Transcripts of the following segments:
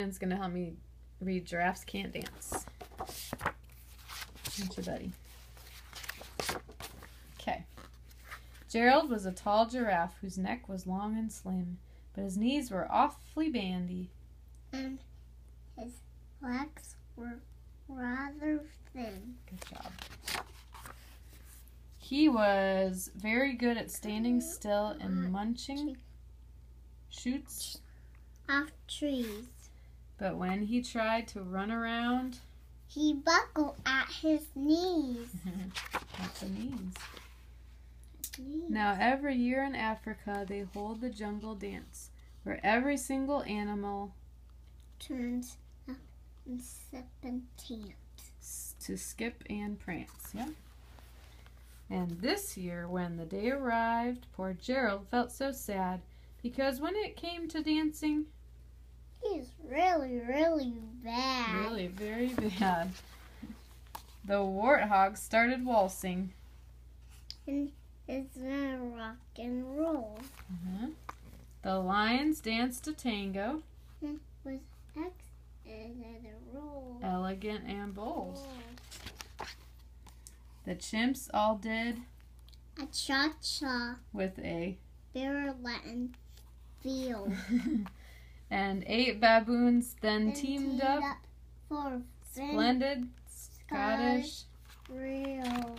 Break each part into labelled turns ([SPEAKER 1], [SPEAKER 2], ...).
[SPEAKER 1] Landon's going to help me read Giraffes Can't Dance. That's your buddy. Okay. Gerald was a tall giraffe whose neck was long and slim, but his knees were awfully bandy.
[SPEAKER 2] And his legs were rather thin.
[SPEAKER 1] Good job. He was very good at standing still and munching shoots
[SPEAKER 2] off trees.
[SPEAKER 1] But when he tried to run around,
[SPEAKER 2] he buckled at his knees.
[SPEAKER 1] at the knees. Now every year in Africa they hold the jungle dance, where every single animal
[SPEAKER 2] turns up and sip and dance.
[SPEAKER 1] To skip and prance, yeah. And this year, when the day arrived, poor Gerald felt so sad, because when it came to dancing,
[SPEAKER 2] he's really, really bad.
[SPEAKER 1] Really, very bad. The warthog started waltzing.
[SPEAKER 2] And it's a rock and roll.
[SPEAKER 1] The lions danced a tango.
[SPEAKER 2] And with X and a roll.
[SPEAKER 1] Elegant and bold. The chimps all did
[SPEAKER 2] a cha-cha
[SPEAKER 1] with a
[SPEAKER 2] bare Latin feel.
[SPEAKER 1] And 8 baboons then teamed up
[SPEAKER 2] for
[SPEAKER 1] splendid Scottish
[SPEAKER 2] reel.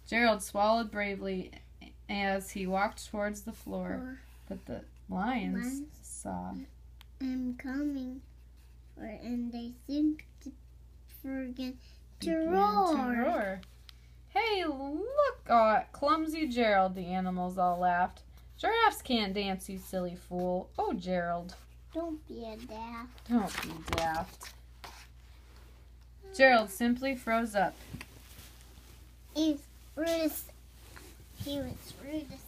[SPEAKER 1] Gerald swallowed bravely as he walked towards the floor, but the lions saw
[SPEAKER 2] I'm coming, and they seemed to forget to roar.
[SPEAKER 1] Hey, look at clumsy Gerald, the animals all laughed. Giraffes can't dance, you silly fool. Oh, Gerald.
[SPEAKER 2] Don't be a daft.
[SPEAKER 1] Don't be daft. Gerald simply froze up.
[SPEAKER 2] He was rudest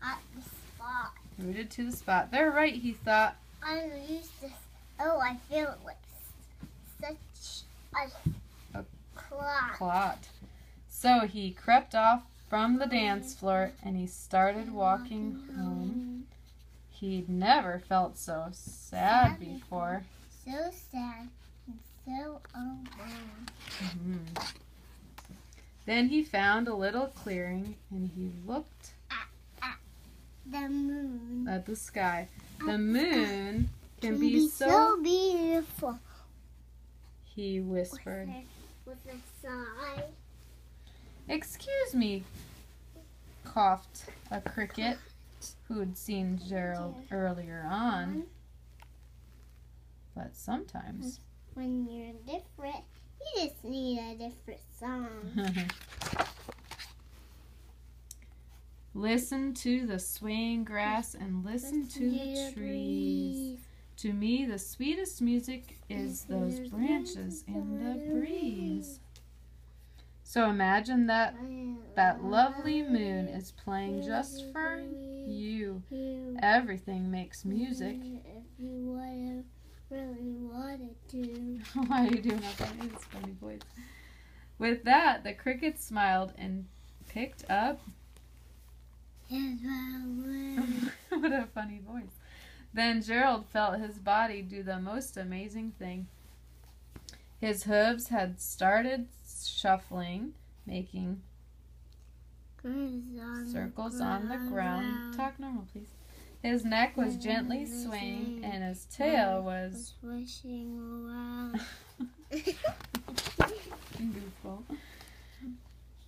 [SPEAKER 2] at the spot.
[SPEAKER 1] Rooted to the spot. They're right, he thought.
[SPEAKER 2] I will use this. Oh, I feel like such a clot.
[SPEAKER 1] So he crept off from the dance floor and he started walking home. He'd never felt so sad before.
[SPEAKER 2] So sad and so alone.
[SPEAKER 1] Then he found a little clearing and he looked
[SPEAKER 2] at the moon.
[SPEAKER 1] At the sky. The moon can be
[SPEAKER 2] so beautiful,
[SPEAKER 1] he whispered.
[SPEAKER 2] With a sigh.
[SPEAKER 1] Excuse me, coughed a cricket who'd seen Gerald earlier on. But sometimes,
[SPEAKER 2] when you're different, you just need a different song.
[SPEAKER 1] Listen to the swaying grass and listen to the trees. To me, the sweetest music is those branches and the breeze. So imagine that lovely moon is playing just for you. Everything makes music.
[SPEAKER 2] If you really wanted to.
[SPEAKER 1] Why are you doing that funny voice? With that, the cricket smiled and picked up. What a funny voice. Then Gerald felt his body do the most amazing thing. His hooves had started shuffling, making circles on the ground. Talk normal, please. His neck was gently swaying, and his tail was
[SPEAKER 2] swishing around.
[SPEAKER 1] Goofball.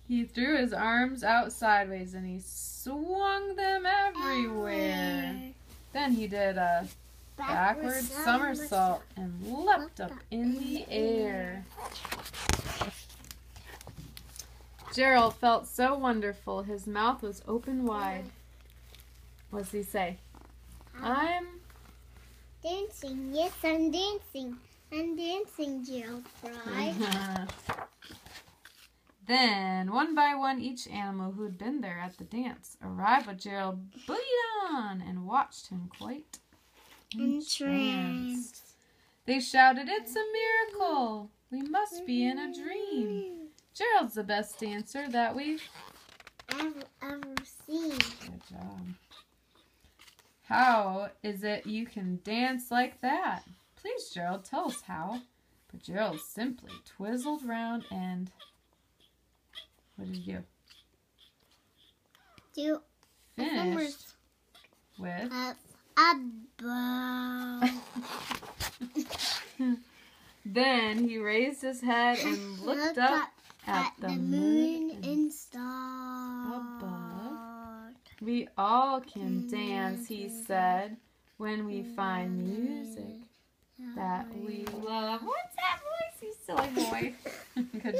[SPEAKER 1] He threw his arms out sideways, and he swung them everywhere. Then he did a backward somersault and leapt up in the air. Gerald felt so wonderful. His mouth was open wide. What does he say? I'm
[SPEAKER 2] dancing. Yes, I'm dancing. I'm dancing, Gerald cried.
[SPEAKER 1] Then, one by one, each animal who'd been there at the dance arrived with Gerald booted on and watched him quite entranced. They shouted, "It's a miracle! We must be in a dream. Gerald's the best dancer that we've
[SPEAKER 2] ever seen."
[SPEAKER 1] Good job. How is it you can dance like that? Please, Gerald, tell us how. But Gerald simply twizzled round and... What did he do? Finished with...
[SPEAKER 2] a bow.
[SPEAKER 1] Then he raised his head and looked up at the moon and
[SPEAKER 2] stars
[SPEAKER 1] above. We all can dance, he said, when we find music that we love. What's that voice? You silly boy. Good